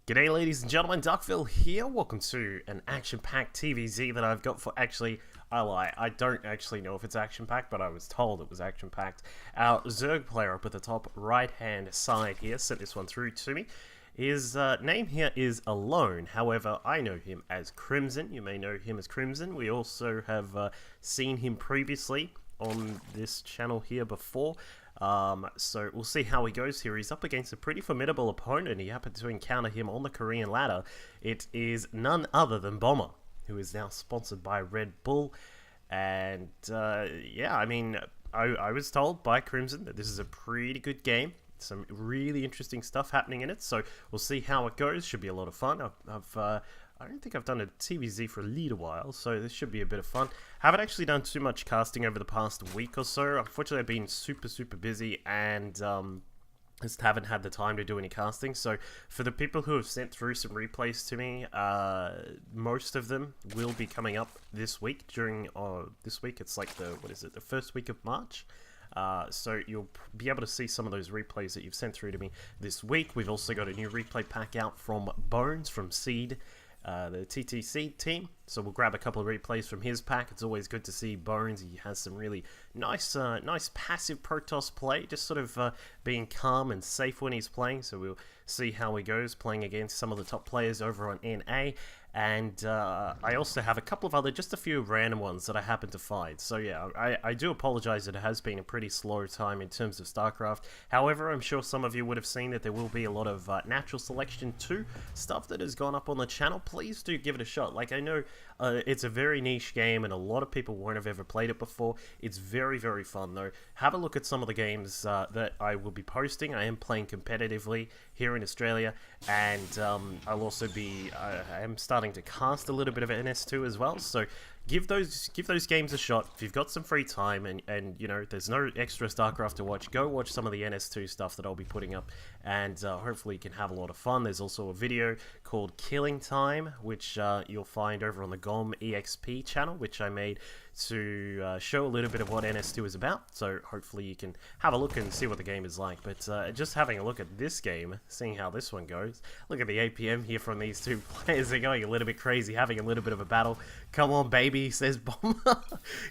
G'day ladies and gentlemen, Duckville here. Welcome to an action-packed TvZ that I've got for I lie, I don't actually know if it's action-packed, but I was told it was action-packed. Our Zerg player up at the top right-hand side here sent this one through to me. His name here is Alone, however, I know him as Crimson. You may know him as Crimson. We also have seen him previously on this channel here before. So we'll see how he goes here. He's up against a pretty formidable opponent. He happened to encounter him on the Korean ladder. It is none other than Bomber, who is now sponsored by RedBull. And yeah, I mean, I was told by Crimson that this is a pretty good game. Some really interesting stuff happening in it. So we'll see how it goes. Should be a lot of fun. I don't think I've done a TvZ for a little while, so this should be a bit of fun. Haven't actually done too much casting over the past week or so. Unfortunately, I've been super busy and just haven't had the time to do any casting. So for the people who have sent through some replays to me, most of them will be coming up this week. During this week, it's like the first week of March. So you'll be able to see some of those replays that you've sent through to me this week. We've also got a new replay pack out from Bones from Seed, the TTC team. So we'll grab a couple of replays from his pack. It's always good to see Bones. He has some really nice passive Protoss play, just sort of being calm and safe when he's playing. So we'll see how he goes playing against some of the top players over on NA. And I also have a couple of just a few random ones that I happen to find. So yeah, I do apologize that it has been a pretty slow time in terms of StarCraft. However, I'm sure some of you would have seen that there will be a lot of Natural Selection 2 stuff that has gone up on the channel. Please do give it a shot. Like, I know it's a very niche game and a lot of people won't have ever played it before. It's very fun though. Have a look at some of the games that I will be posting. I am playing competitively here in Australia, and I'll also be I am starting to cast a little bit of NS2 as well, so give those games a shot. If you've got some free time and you know there's no extra StarCraft to watch, go watch some of the NS2 stuff that I'll be putting up, and hopefully you can have a lot of fun. There's also a video called Killing Time, which you'll find over on the GOM EXP channel, which I made to show a little bit of what NS2 is about, so hopefully you can have a look and see what the game is like. But just having a look at this game, seeing how this one goes, look at the APM here from these two players. They're going a little bit crazy, having a little bit of a battle. Come on baby, says Bomber.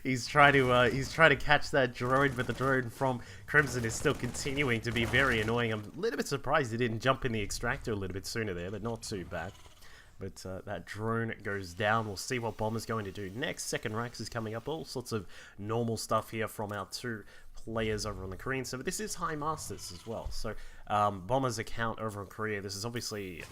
he's trying to catch that drone, but the drone from Crimson is still continuing to be very annoying. I'm a little bit surprised he didn't jump in the extractor a little bit sooner there, but not too bad. But that drone goes down. We'll see what Bomber's going to do next. Second Rax is coming up. All sorts of normal stuff here from our two players over on the Korean server. This is High Masters as well. So Bomber's account over in Korea, this is obviously,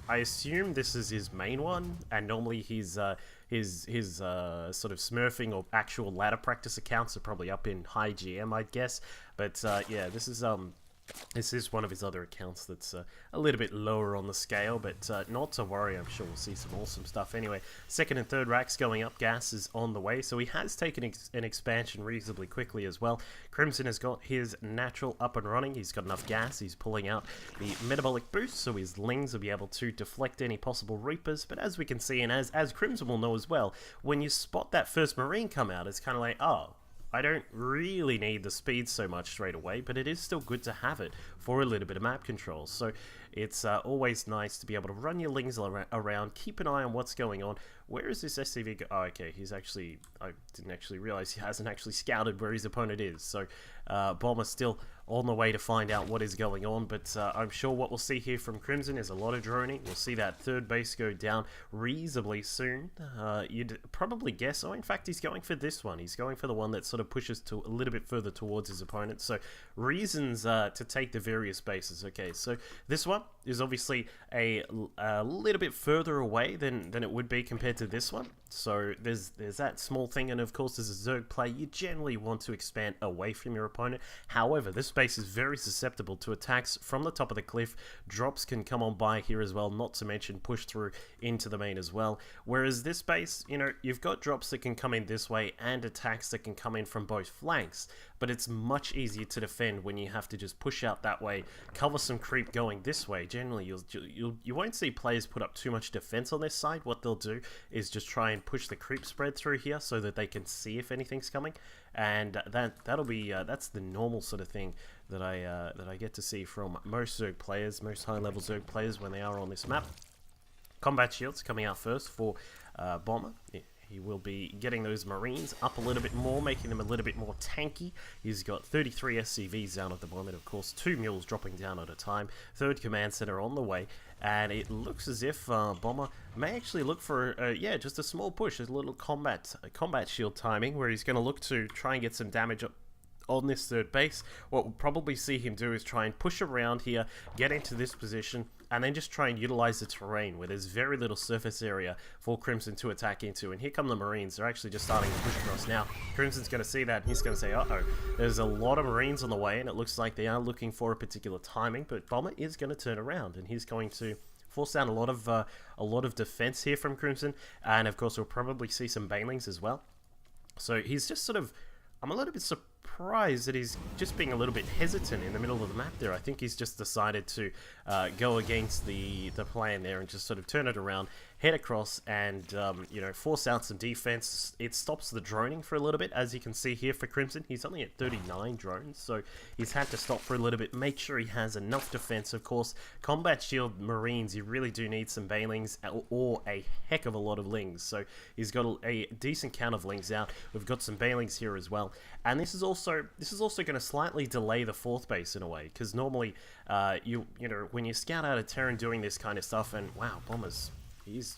I assume this is his main one, and normally his sort of smurfing or actual ladder practice accounts are probably up in High GM, I'd guess. But yeah, this is one of his other accounts that's a little bit lower on the scale, but not to worry, I'm sure we'll see some awesome stuff. Anyway, second and third racks going up, Gas is on the way, so he has taken an expansion reasonably quickly as well. Crimson has got his natural up and running, he's got enough gas, he's pulling out the metabolic boost, so his Lings will be able to deflect any possible Reapers, but as we can see, and as Crimson will know as well, when you spot that first Marine come out, it's kind of like, oh, I don't really need the speed so much straight away, but it is still good to have it for a little bit of map control. So it's always nice to be able to run your Lings around, keep an eye on what's going on. Where is this SCV go? Oh, okay, he's actually, I didn't actually realize he hasn't actually scouted where his opponent is. So Bomber's still on the way to find out what is going on, but I'm sure what we'll see here from Crimson is a lot of droning. We'll see that third base go down reasonably soon. You'd probably guess, oh, in fact, he's going for this one. He's going for the one that sort of pushes to a little bit further towards his opponent. So reasons to take the various bases. Okay, so this one is obviously a little bit further away than it would be compared to this one. So there's that small thing, and of course as a Zerg player you generally want to expand away from your opponent. However, this base is very susceptible to attacks from the top of the cliff. Drops can come on by here as well, not to mention push through into the main as well. Whereas this base, you know, you've got drops that can come in this way and attacks that can come in from both flanks, but it's much easier to defend when you have to just push out that way, cover some creep going this this way. Generally, you won't see players put up too much defense on this side. What they'll do is just try and push the creep spread through here so that they can see if anything's coming, and that'll be that's the normal sort of thing that I get to see from most Zerg players, most high-level Zerg players when they are on this map. Combat shields coming out first for Bomber. He will be getting those Marines up a little bit more, making them a little bit more tanky. He's got 33 SCVs down at the moment, of course, 2 mules dropping down at a time, 3rd command center on the way, and it looks as if Bomber may actually look for, yeah, just a small push, a little combat shield timing, where he's going to look to try and get some damage up on this 3rd base. What we'll probably see him do is try and push around here, get into this position, and then just try and utilize the terrain where there's very little surface area for Crimson to attack into. And here come the Marines. They're actually just starting to push across now. Crimson's going to see that, and he's going to say, uh-oh, there's a lot of Marines on the way, and it looks like they are looking for a particular timing, but Bomber is going to turn around, and he's going to force down a lot of defense here from Crimson, and of course we'll probably see some banelings as well. So he's just sort of, I'm a little bit surprised that he's just being a little bit hesitant in the middle of the map there. I think he's just decided to go against the plan there and just sort of turn it around, head across, and you know, force out some defense. It stops the droning for a little bit, as you can see here for Crimson. He's only at 39 drones, so he's had to stop for a little bit, make sure he has enough defense. Of course, combat shield Marines, you really do need some banelings or a heck of a lot of lings. So he's got a decent count of lings out. We've got some banelings here as well, and this is also going to slightly delay the 4th base in a way, because normally you know, when you scout out a Terran doing this kind of stuff, and wow, Bombers, he's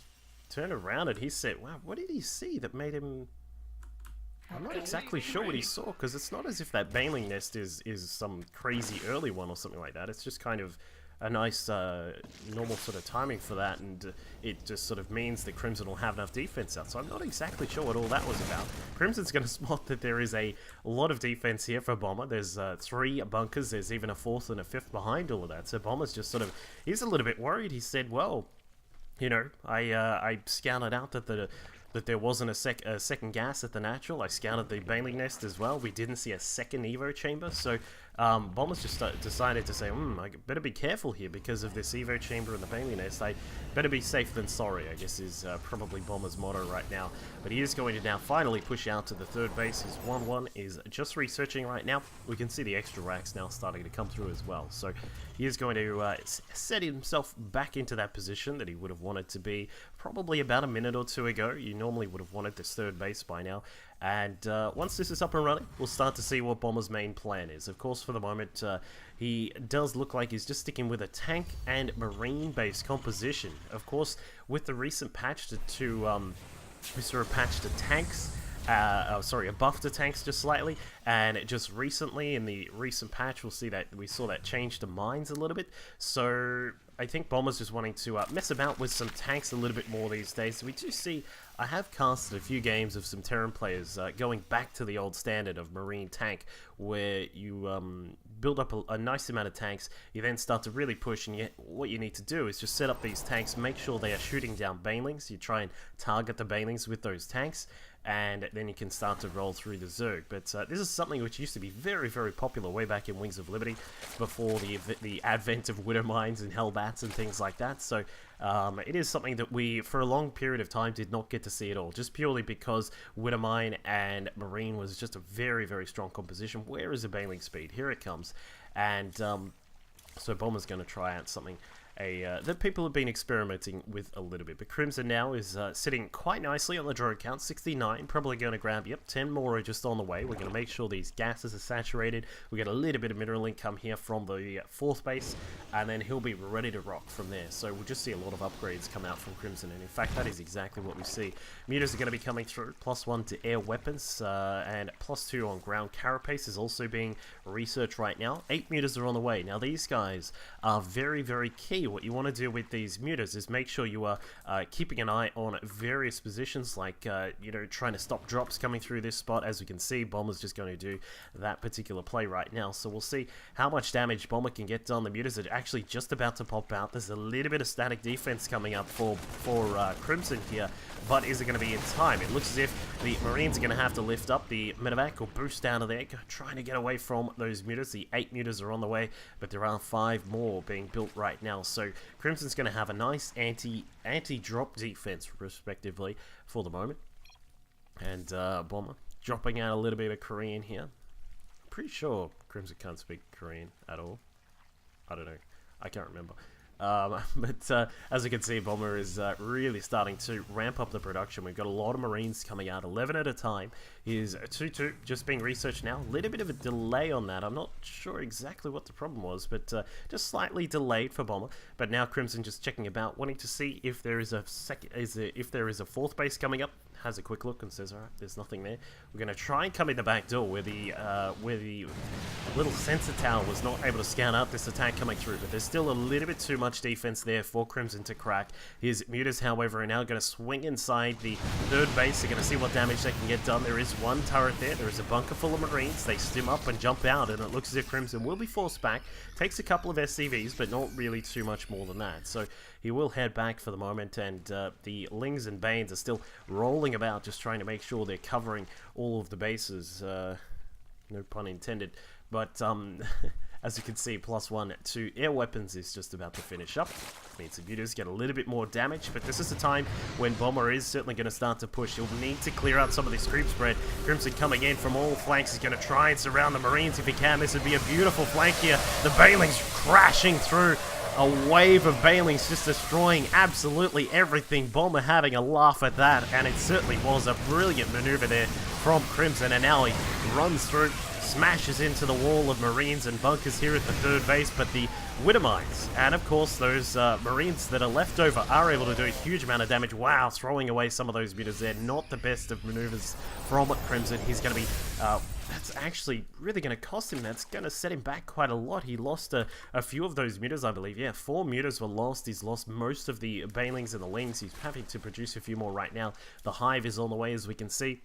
turned around and he said, wow, what did he see that made him... I'm not exactly sure what he saw, because it's not as if that baneling nest is some crazy early one or something like that. It's just kind of a nice normal sort of timing for that, and it just sort of means that Crimson will have enough defense out. So I'm not exactly sure what all that was about. Crimson's going to spot that there is a lot of defense here for Bomber. There's 3 bunkers, there's even a 4th and a 5th behind all of that. So Bomber's just sort of, he's a little bit worried. He said, well, you know, I scouted out that there wasn't a second gas at the natural. I scouted the baneling nest as well. We didn't see a second Evo chamber, so Bomber's just decided to say, I better be careful here because of this Evo chamber and the baneling nest. I better be safe than sorry, I guess is probably Bomber's motto right now. But he is going to now finally push out to the 3rd base. His 1-1 is just researching right now. We can see the extra racks now starting to come through as well. So he is going to set himself back into that position that he would have wanted to be probably about a minute or 2 ago. You normally would have wanted this 3rd base by now. And once this is up and running, we'll start to see what Bomber's main plan is. Of course, for the moment, he does look like he's just sticking with a tank and marine-based composition. Of course, with the recent patch we saw a patch to tanks, a buff to tanks just slightly, and just recently in the recent patch we saw that change to mines a little bit. So I think Bomber's just wanting to mess about with some tanks a little bit more these days. So we do see, I have casted a few games of some Terran players going back to the old standard of marine tank, where you build up a nice amount of tanks, you then start to really push, and what you need to do is just set up these tanks, make sure they are shooting down banelings. You try and target the banelings with those tanks, and then you can start to roll through the Zerg. But this is something which used to be very, very popular way back in Wings of Liberty, before the advent of Widow Mines and Hellbats and things like that. So it is something that we, for a long period of time, did not get to see at all, just purely because Widow Mine and Marine was just a very, very strong composition. Where is the baneling speed? Here it comes. And so Bomber's going to try out something that people have been experimenting with a little bit. But Crimson now is sitting quite nicely on the drone count, 69, probably going to grab, 10 more are just on the way. We're going to make sure these gases are saturated. We get a little bit of mineral income here from the 4th base, and then he'll be ready to rock from there. So we'll just see a lot of upgrades come out from Crimson, and in fact that is exactly what we see. Mutas are going to be coming through, +1 to air weapons, and +2 on ground. Carapace is also being researched right now. 8 mutas are on the way. Now these guys are very, very key here, what you want to do with these mutas is make sure you are keeping an eye on various positions, like, you know, trying to stop drops coming through this spot. As we can see, Bomber's just going to do that particular play right now. So we'll see how much damage Bomber can get done. The mutas are actually just about to pop out. There's a little bit of static defense coming up for Crimson here, but is it going to be in time? It looks as if the Marines are going to have to lift up the medevac or boost down of there, trying to get away from those mutas. The 8 mutas are on the way, but there are 5 more being built right now. So Crimson's going to have a nice anti-drop defense, respectively, for the moment. And Bomber dropping out a little bit of Korean here. I'm pretty sure Crimson can't speak Korean at all. I don't know. I can't remember. But as you can see, Bomber is really starting to ramp up the production. We've got a lot of Marines coming out, 11 at a time. Here's 2-2 just being researched now. A little bit of a delay on that. I'm not sure exactly what the problem was, but just slightly delayed for Bomber. But now Crimson just checking about, wanting to see if there is a if there is a 4th base coming up. Has a quick look and says, alright, there's nothing there. We're going to try and come in the back door where the little sensor tower was not able to scan out this attack coming through, but there's still a little bit too much defense there for Crimson to crack. His mutas, however, are now going to swing inside the 3rd base. They're going to see what damage they can get done. There is 1 turret there. There is a bunker full of Marines. They stim up and jump out, and it looks as if Crimson will be forced back. Takes a couple of SCVs, but not really too much more than that. So he will head back for the moment, and the Lings and Banes are still rolling about, just trying to make sure they're covering all of the bases. No pun intended. But as you can see, +1 to air weapons is just about to finish up. Means the mutas get a little bit more damage, but this is the time when Bomber is certainly going to start to push. He'll need to clear out some of this creep spread. Crimson coming in from all flanks. He's going to try and surround the Marines if he can. This would be a beautiful flank here. The Banelings crashing through. A wave of Banelings just destroying absolutely everything. Bomber having a laugh at that, and it certainly was a brilliant maneuver there from Crimson. And now he runs through, smashes into the wall of Marines and bunkers here at the 3rd base, but the Widowmines, and of course those Marines that are left over, are able to do a huge amount of damage. Wow, throwing away some of those mutas there. Not the best of maneuvers from Crimson. He's going to be... that's actually really going to cost him. That's going to set him back quite a lot. He lost a few of those mutas, I believe. Yeah, 4 mutas were lost. He's lost most of the Banelings and the Lings. He's having to produce a few more right now. The Hive is on the way, as we can see.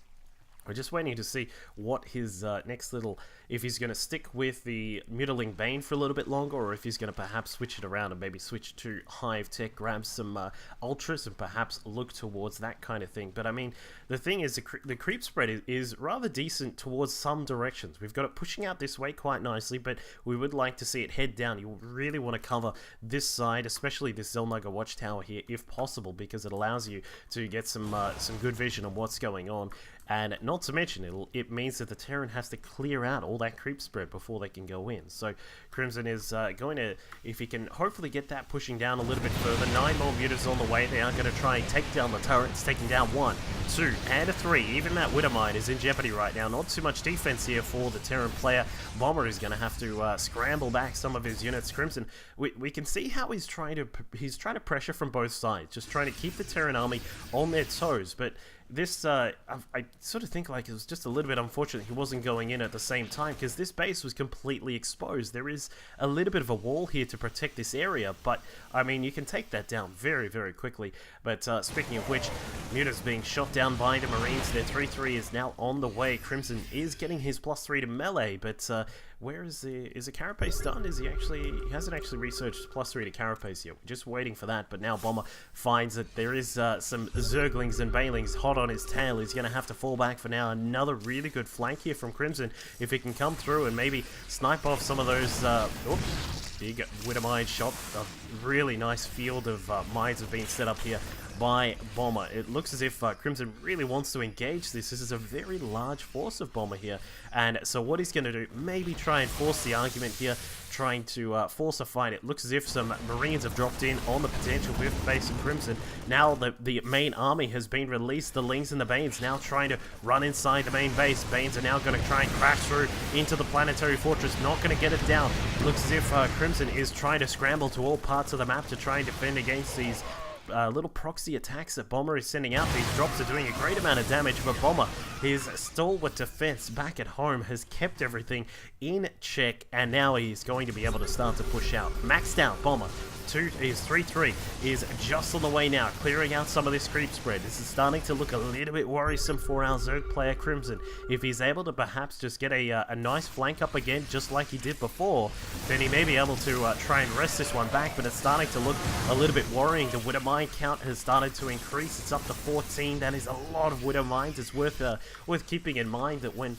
We're just waiting to see what his next little... if he's going to stick with the Mutiling Bane for a little bit longer, or if he's going to perhaps switch it around and maybe switch to Hive Tech, grab some Ultras, and perhaps look towards that kind of thing. But I mean, the thing is, the creep spread is rather decent towards some directions. We've got it pushing out this way quite nicely, but we would like to see it head down. You really want to cover this side, especially this Zelnaga Watchtower here, if possible, because it allows you to get some good vision on what's going on. And not to mention, it means that the Terran has to clear out all that creep spread before they can go in. So Crimson is going to, if he can hopefully get that pushing down a little bit further, 9 more mutas on the way. They are going to try and take down the turrets, taking down 1, 2, and a 3. Even that Widowmine is in jeopardy right now. Not too much defense here for the Terran player. Bomber is going to have to scramble back some of his units. Crimson, we can see how he's trying to pressure from both sides, just trying to keep the Terran army on their toes, but this, I sort of think like it was just a little bit unfortunate he wasn't going in at the same time, because this base was completely exposed. There is a little bit of a wall here to protect this area, but, I mean, you can take that down very, very quickly. But speaking of which, mutas being shot down by the Marines. Their 3-3 is now on the way. Crimson is getting his +3 to melee, but where is the Carapace done? He hasn't actually researched +3 to Carapace yet. We're just waiting for that, but now Bomber finds that there is some Zerglings and Banelings hot on his tail. He's going to have to fall back for now. Another really good flank here from Crimson. If he can come through and maybe snipe off some of those... oops, big Widowmine shot. A really nice field of mines have been set up here by Bomber. It looks as if Crimson really wants to engage this. This is a very large force of Bomber here, and so what he's going to do, maybe try and force the argument here, trying to force a fight. It looks as if some Marines have dropped in on the potential with base of Crimson. Now the main army has been released. The Lings and the Banes now trying to run inside the main base. Banes are now going to try and crash through into the planetary fortress. Not going to get it down. It looks as if Crimson is trying to scramble to all parts of the map to try and defend against these little proxy attacks that Bomber is sending out. These drops are doing a great amount of damage, but Bomber, his stalwart defense back at home, has kept everything in check, and now he's going to be able to start to push out. Maxed out Bomber, 3-3 is just on the way now, clearing out some of this creep spread. This is starting to look a little bit worrisome for our Zerg player Crimson. If he's able to perhaps just get a nice flank up again, just like he did before, then he may be able to try and wrest this one back, but it's starting to look a little bit worrying. The Widow Mine count has started to increase. It's up to 14. That is a lot of Widow Mines. It's worth keeping in mind that when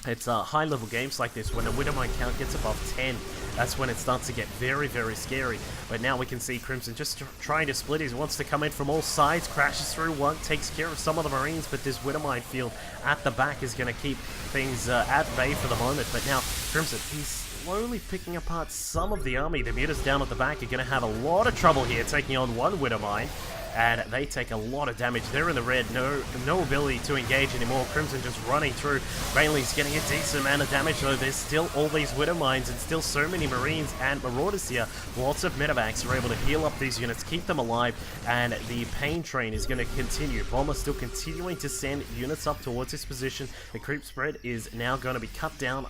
it's high-level games like this, when the Widow Mine count gets above 10, that's when it starts to get very, very scary. But now we can see Crimson just trying to split. He wants to come in from all sides, crashes through one, takes care of some of the Marines, but this Widow Mine field at the back is going to keep things at bay for the moment. But now, Crimson, he's slowly picking apart some of the army. The Mutas down at the back are going to have a lot of trouble here, taking on one Widow Mine. And they take a lot of damage. They're in the red, no ability to engage anymore. Crimson just running through. Bailey's getting a decent amount of damage, though. There's still all these Widow Mines and still so many Marines and Marauders here. Lots of medevacs are able to heal up these units, keep them alive, and the pain train is going to continue. Bomber still continuing to send units up towards this position. The creep spread is now going to be cut down.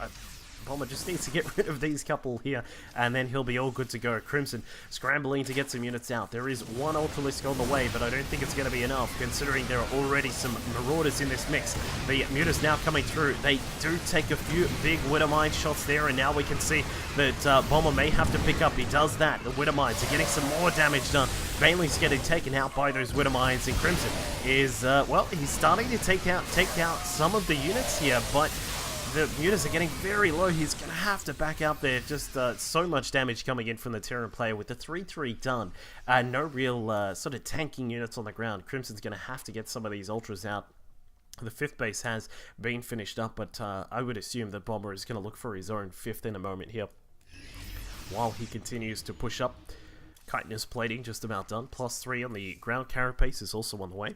Bomber just needs to get rid of these couple here, and then he'll be all good to go. Crimson scrambling to get some units out. There is one Ultralisk on the way, but I don't think it's going to be enough, considering there are already some Marauders in this mix. The Mutas now coming through. They do take a few big Widow Mine shots there, and now we can see that Bomber may have to pick up. He does that. The Widow Mines are getting some more damage done. Bailey's getting taken out by those Widow Mines, and Crimson is, well, he's starting to take out some of the units here, but the Mutas are getting very low. He's going to have to back out there. Just so much damage coming in from the Terran player with the 3-3 done. No real sort of tanking units on the ground. Crimson's going to have to get some of these Ultras out. The 5th base has been finished up, but I would assume that Bomber is going to look for his own 5th in a moment here, while he continues to push up. Chitinous plating just about done. +3 on the ground carapace is also on the way.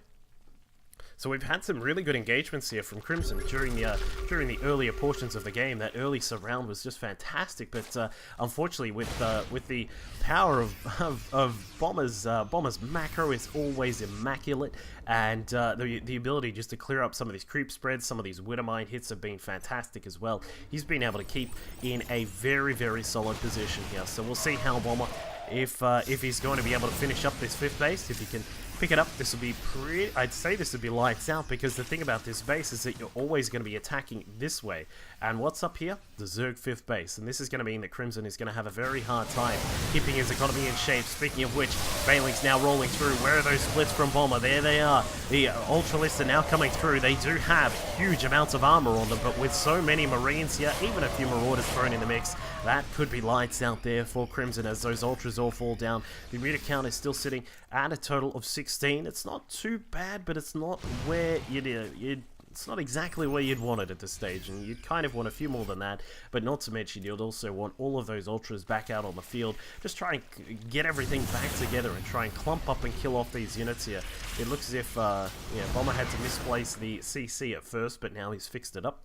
So we've had some really good engagements here from Crimson during the earlier portions of the game. That early surround was just fantastic, but unfortunately, with the power of Bomber's macro is always immaculate, and the ability just to clear up some of these creep spreads, some of these Widow Mine hits have been fantastic as well. He's been able to keep in a very, very solid position here. So we'll see how Bomber, if he's going to be able to finish up this 5th base, if he can pick it up. This will be pretty, I'd say this would be lights out, because the thing about this base is that you're always going to be attacking this way. And what's up here? The Zerg 5th base. And this is going to mean that Crimson is going to have a very hard time keeping his economy in shape. Speaking of which, Bailey's now rolling through. Where are those splits from Bomber? There they are. The Ultralists are now coming through. They do have huge amounts of armor on them, but with so many Marines here, even a few Marauders thrown in the mix, that could be lights out there for Crimson as those Ultras all fall down. The Muta count is still sitting at a total of 16. It's not too bad, but it's not where it's not exactly where you'd want it at this stage, and you'd kind of want a few more than that, but not to mention you'd also want all of those Ultras back out on the field. Just try and get everything back together and try and clump up and kill off these units here. It looks as if Bomber had to misplace the CC at first, but now he's fixed it up.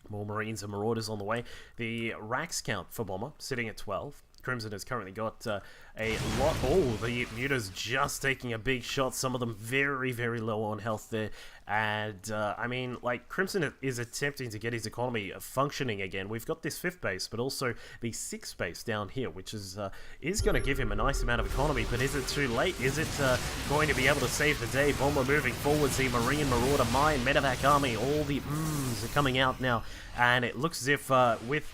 More Marines and Marauders on the way. The Rax count for Bomber sitting at 12. Crimson has currently got a lot. Oh, the Mutas just taking a big shot. Some of them very, very low on health there. And, I mean, like, Crimson is attempting to get his economy functioning again. We've got this 5th base, but also the 6th base down here, which is going to give him a nice amount of economy. But is it too late? Is it going to be able to save the day? Bomber moving forwards. The Marine, Marauder, Mine, Medevac Army, all the are coming out now. And it looks as if with,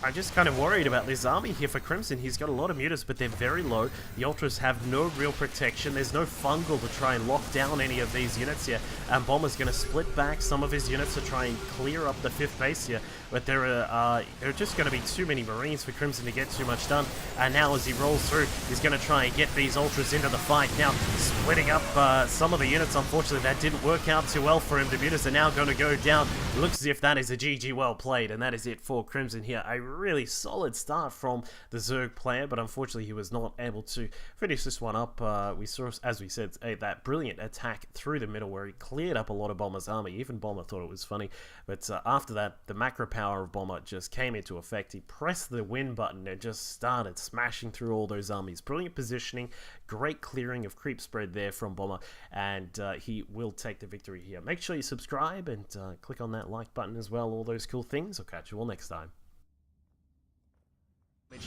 I'm just kind of worried about this army here for Crimson. He's got a lot of Mutas, but they're very low. The Ultras have no real protection. There's no fungal to try and lock down any of these units here. And Bomber's going to split back some of his units to try and clear up the 5th base here. But there are just going to be too many Marines for Crimson to get too much done. And now as he rolls through, he's going to try and get these Ultras into the fight. Now, splitting up some of the units. Unfortunately, that didn't work out too well for him. The Mutas are now going to go down. Looks as if that is a GG well played. And that is it for Crimson here. A really solid start from the Zerg player, but unfortunately he was not able to finish this one up. We saw, as we said, that brilliant attack through the middle where he cleared up a lot of Bomber's army. Even Bomber thought it was funny, but after that, the macro power of Bomber just came into effect. He pressed the win button and just started smashing through all those armies. Brilliant positioning, great clearing of creep spread there from Bomber, and he will take the victory here. Make sure you subscribe and click on that like button as well, all those cool things. I'll catch you all next time.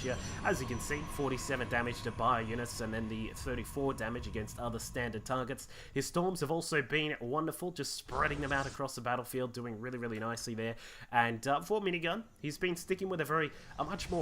Here. As you can see, 47 damage to bio units and then the 34 damage against other standard targets. His storms have also been wonderful, just spreading them out across the battlefield, doing really, really nicely there. And for minigun, he's been sticking with a much more